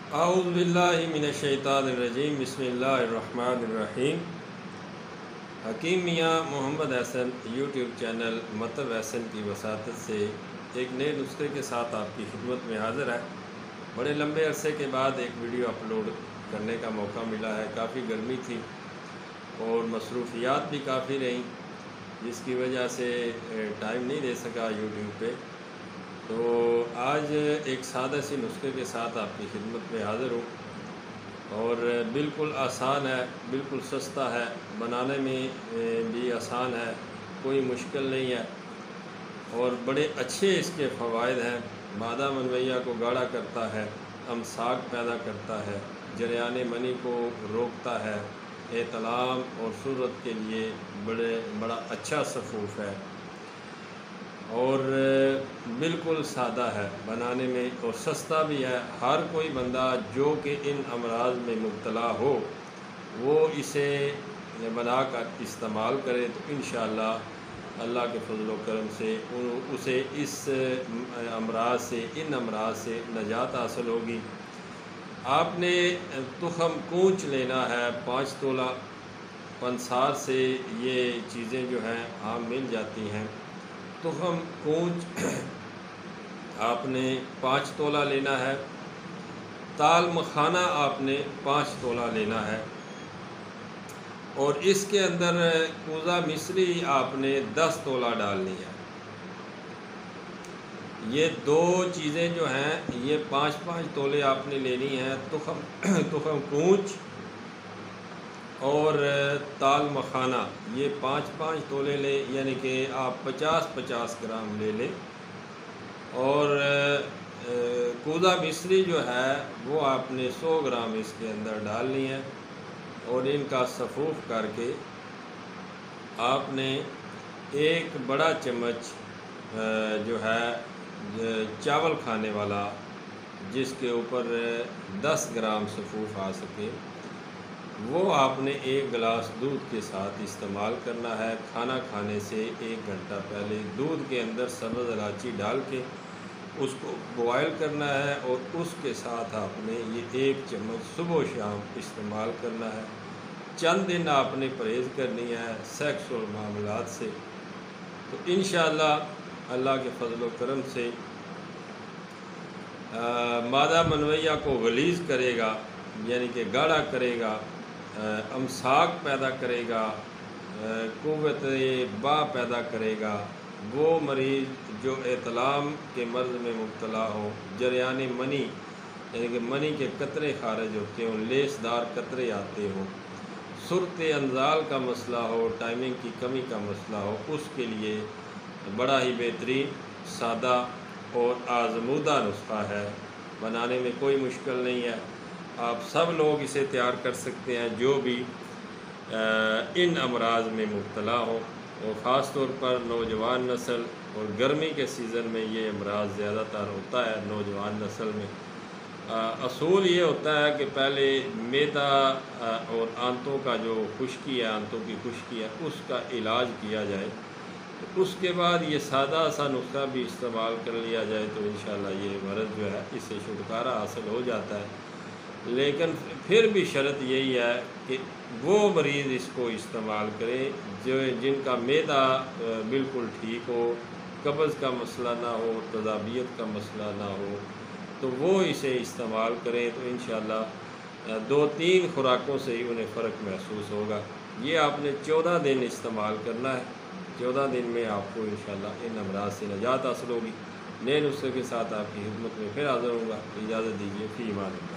اعوذ باللہ من الشیطان الرجیم، بسم اللہ الرحمن الرحیم۔ حکیم میاں محمد احسن یوٹیوب چینل مطلب احسن کی وساطت سے ایک نئے نسخے کے ساتھ آپ کی خدمت میں حاضر ہے۔ بڑے لمبے عرصے کے بعد ایک ویڈیو اپلوڈ کرنے کا موقع ملا ہے۔ کافی گرمی تھی اور مصروفیات بھی کافی رہیں، جس کی وجہ سے ٹائم نہیں دے سکا یوٹیوب پہ۔ تو آج ایک سادہ سی نسخے کے ساتھ آپ کی خدمت میں حاضر ہوں، اور بالکل آسان ہے، بالکل سستا ہے، بنانے میں بھی آسان ہے، کوئی مشکل نہیں ہے، اور بڑے اچھے اس کے فوائد ہیں۔ مادہ منویہ کو گاڑھا کرتا ہے، امساک پیدا کرتا ہے، جریان منی کو روکتا ہے، احتلام اور صورت کے لیے بڑا اچھا سفوف ہے، اور بالکل سادہ ہے بنانے میں اور سستا بھی ہے۔ ہر کوئی بندہ جو کہ ان امراض میں مبتلا ہو وہ اسے بنا کر استعمال کرے تو انشاءاللہ اللہ کے فضل و کرم سے اسے اس ان امراض سے نجات حاصل ہوگی۔ آپ نے تخم کونچ لینا ہے 5 تولہ۔ پنسار سے یہ چیزیں جو ہیں عام مل جاتی ہیں۔ تخم کونچ آپ نے 5 تولہ لینا ہے۔ تال مکھانا آپ نے 5 تولہ لینا ہے، اور اس کے اندر کوزہ مصری آپ نے 10 تولہ ڈالنی ہے۔ یہ دو چیزیں جو ہیں یہ 5-5 تولے آپ نے لینی ہیں۔ تخم کونچ اور تال مکھانا یہ 5-5 تولے لیں، یعنی کہ آپ 50-50 گرام لے لیں، اور کوزہ مصری جو ہے وہ آپ نے 100 گرام اس کے اندر ڈالنی ہے، اور ان کا سفوف کر کے آپ نے ایک بڑا چمچ جو ہے چاول کھانے والا، جس کے اوپر 10 گرام سفوف آ سکے، وہ آپ نے 1 گلاس دودھ کے ساتھ استعمال کرنا ہے۔ کھانا کھانے سے 1 گھنٹہ پہلے دودھ کے اندر سبز الائچی ڈال کے اس کو بوائل کرنا ہے، اور اس کے ساتھ آپ نے یہ 1 چمچ صبح و شام استعمال کرنا ہے۔ چند دن آپ نے پرہیز کرنی ہے سیکسول معاملات سے، تو انشاءاللہ اللہ کے فضل و کرم سے مادہ منویہ کو غلیظ کرے گا، یعنی کہ گاڑھا کرے گا، امساک پیدا کرے گا، قوت با پیدا کرے گا۔ وہ مریض جو احتلام کے مرض میں مبتلا ہو، جریان منی یعنی کہ منی کے قطرے خارج ہوتے ہوں، لیس دار قطرے آتے ہوں، صورت انزال کا مسئلہ ہو، ٹائمنگ کی کمی کا مسئلہ ہو، اس کے لیے بڑا ہی بہترین، سادہ اور آزمودہ نسخہ ہے۔ بنانے میں کوئی مشکل نہیں ہے، آپ سب لوگ اسے تیار کر سکتے ہیں جو بھی ان امراض میں مبتلا ہو، اور خاص طور پر نوجوان نسل، اور گرمی کے سیزن میں یہ امراض زیادہ تر ہوتا ہے نوجوان نسل میں۔ اصول یہ ہوتا ہے کہ پہلے معدہ اور آنتوں کا جو خشکی ہے، آنتوں کی خشکی ہے، اس کا علاج کیا جائے، تو اس کے بعد یہ سادہ سا نسخہ بھی استعمال کر لیا جائے تو انشاءاللہ یہ مرض جو ہے اس سے چھٹکارا حاصل ہو جاتا ہے۔ لیکن پھر بھی شرط یہی ہے کہ وہ مریض اس کو استعمال کرے جن کا معدہ بالکل ٹھیک ہو، قبض کا مسئلہ نہ ہو، تذابیت کا مسئلہ نہ ہو، تو وہ اسے استعمال کریں تو انشاءاللہ 2-3 خوراکوں سے ہی انہیں فرق محسوس ہوگا۔ یہ آپ نے 14 دن استعمال کرنا ہے۔ 14 دن میں آپ کو انشاءاللہ ان امراض سے نجات حاصل ہوگی۔ نئے نسخے کے ساتھ آپ کی خدمت میں پھر حاضر ہوں گا۔ اجازت دیجیے، فی امان اللہ۔